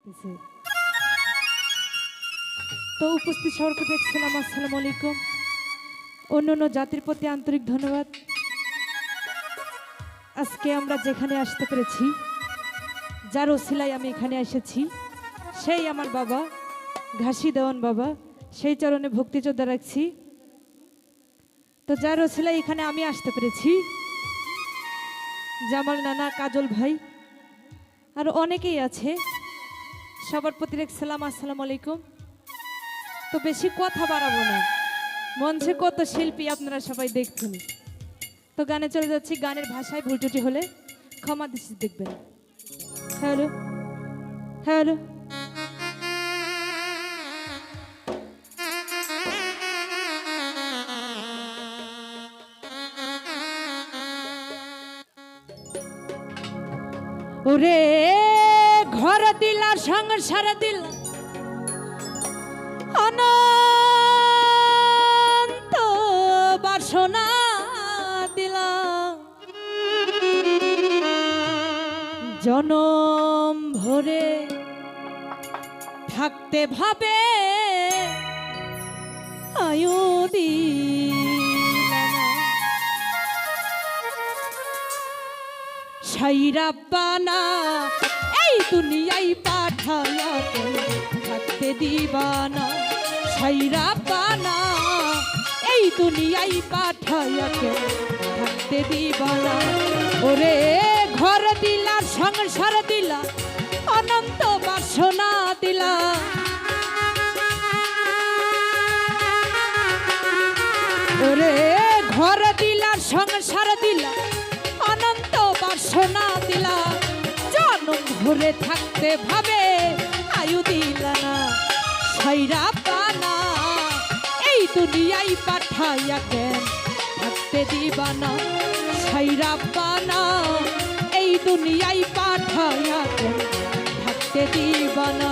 করতেছে। তো উপস্থিত সবার প্রতি সালাম, আসসালামু আলাইকুম। অন্য জাতির প্রতি আন্তরিক ধন্যবাদ। আজকে আমরা যেখানে আসতে পেরেছি, যার ওসিলায় আমি এখানে এসেছি, সেই আমার বাবা ঘাসি দেওয়ান বাবা, সেই চরণে ভক্তিযোদ্ধা রাখছি। তো যার ওসিলায় এখানে আমি আসতে পেরেছি, জামাল নানা, কাজল ভাই আর অনেকেই আছে, সবার প্রতি সালাম, আসসালামু আলাইকুম। তো বেশি কথা বাড়াবো না, মঞ্চে কত শিল্পী আপনারা সবাই দেখছেন। তো গানে চলে যাচ্ছি, গানের ভাষায় ভুল ত্রুটি হলে ক্ষমা দৃষ্টি দেখবেন। হ্যালো হ্যালো, ওরে ঘর দিলা সংসার দিলা অনন্ত বাসনা দিলা, জনম ভরে থাকতে ভাবে আয়ু দিলা না, সাইরাব্বানা এই দুনিয়ায় পাঠায়া থাকতে দিবানা, সাইরাব্বানা এই দুনিয়ায় পাঠায়া থাকতে দিবানা। ওরে ঘর দিলা সংসার দিলা অনন্ত বাসনা দিলা, ওরে ঘর দিলা সংসার দিলা অনন্ত বাসনা দিলা, জনম ভরে থাকতে ভাবে আয়ু দিলা না, সাইরাব্বানা এই দুনিয়ায় পাঠাইয়া কেন থাকতে দিবানা, সাইরাব্বানা এই দুনিয়ায় পাঠাইয়া কেন থাকতে দিবানা।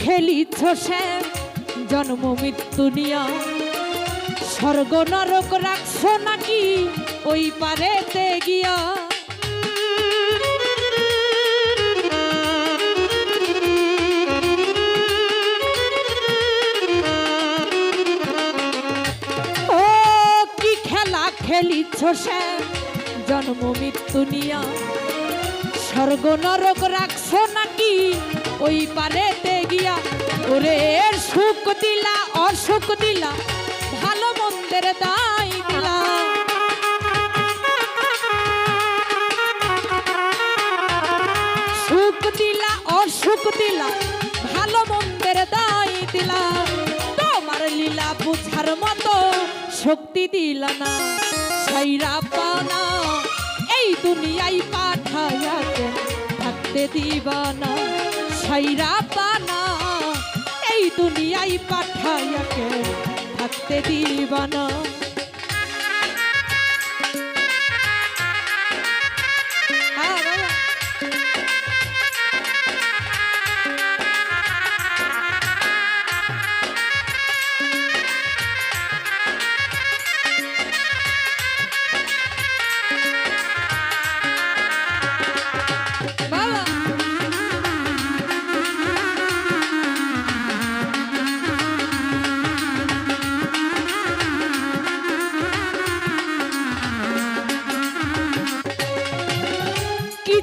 খেলিছ সে জন্ম মৃত্যু নিয়া, স্বর্গ নরক রাখছ নাকি ওই পারেতে গিয়া, ও কি খেলা খেলিছ সে জন্ম মৃত্যু নিয়া, স্বর্গ নরক রাখছ নাকি ওই পারেতে গিয়া, ওরে সুখ দিলা অসুখ দিলা ভালো মন্দের দায় দিলা, সুখ দিলা অসুখ দিলা ভালো মন্দের দায় দিলা, তোমার লীলা বুঝার মতো শক্তি দিলা না, সাইরাব্বানা এই দুনিয়ায় পাঠাইয়া থাকতে দিবানা, সাইরাব্বানা এই দুনিয়ায় পাঠাইয়া থাকতে দিবানা।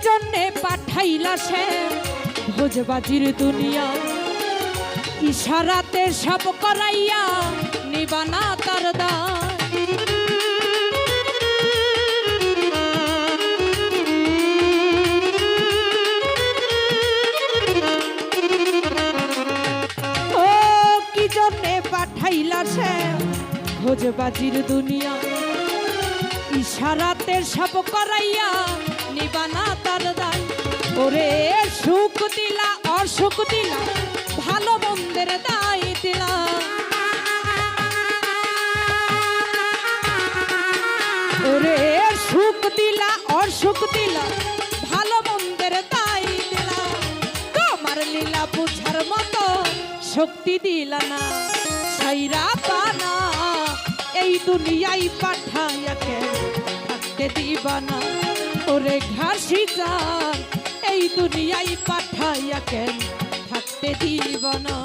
জন্যে পাঠাইলা সে ভোজবাজির দুনিয়া, ইশারাতে সব করাইয়া নিবানা তার দায়, ও কি জন্যে পাঠাইলা সে ভোজবাজির দুনিয়া, সারাতে সব করাইয়া নিবানা তার দায়। ওরে সুখ দিলা অসুখ দিলা ভালো মন্দের দায় দিলা। ওরে সুখ দিলা অসুখ দিলা ভালো মন্দের দায় দিলা। তোমার লীলা বুঝার মতো শক্তি দিলা না। ছাইরা পানা এই দুনিয়ায় পাঠাইয়া কেন থাকতে দিবা না। ওরে ঘাসি যান এই দুনিয়ায় পাঠাইয়া কেন থাকতে দিবা না।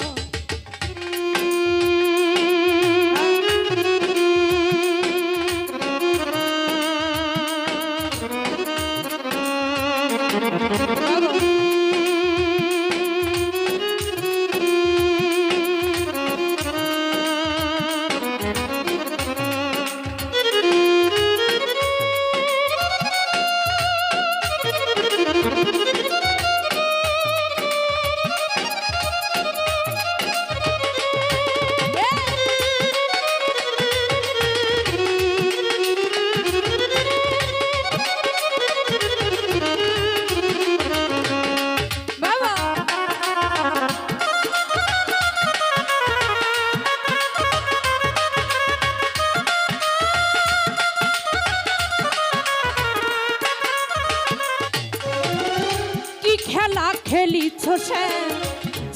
খেলা খেলিছ সে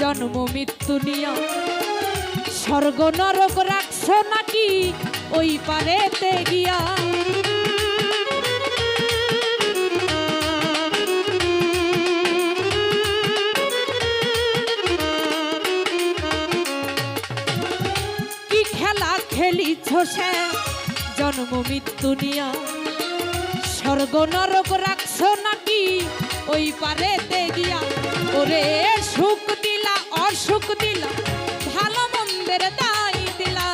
জন্ম মৃত্যু নিয়া। স্বর্গ নরক রাখছ নাকি ওই পারেতে গিয়া। কি খেলা খেলিছ সে জন্ম মৃত্যু নিয়া। স্বর্গ নরক রাখছ নাকি ওই পারেতে গিয়া। ওরে সুখ দিলা অসুখ দিলা ভালো মন্দের দায় দিলা।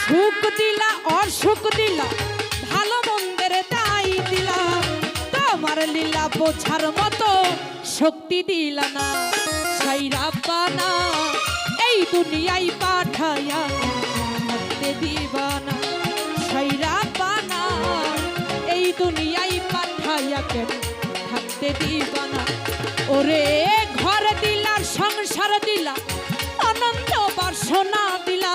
সুখ দিলা অসুখ দিলা ভালো মন্দের দায় দিলা। তোমার লীলা বোঝার মতো শক্তি দিলা না। ছাইরা পানা এই দুনিয়ায় পাঠাইয়া থাকতে দিবা না। ছাইরা পানা এই দুনিয়ায় পাঠাইয়া কেন থাকতে দিবা না। ওরে ঘর দিলা সংসার দিলা আনন্দ বাসনা দিলা।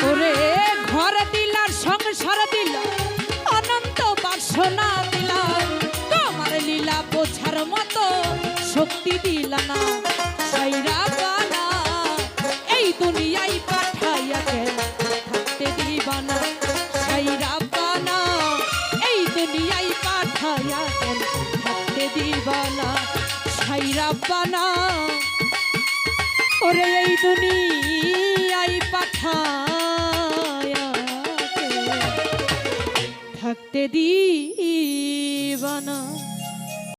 ওরে ঘর দিলা সংসার দিলা আনন্দ বাসনা দিলা। তোমার লীলা বোঝার মতো শক্তি দিলা না। ছাইরা পানা এই দুনিয়ায় পাঠাইয়া কেন থাকতে দিবা না। ছাইরা পানা এই দুনিয়ায় পাঠাইয়া কেন থাকতে দিবা না। ছাইরা পানা ওরে এই দুনিয়ায় পাঠাইয়া কেন থাকতে দিবা না।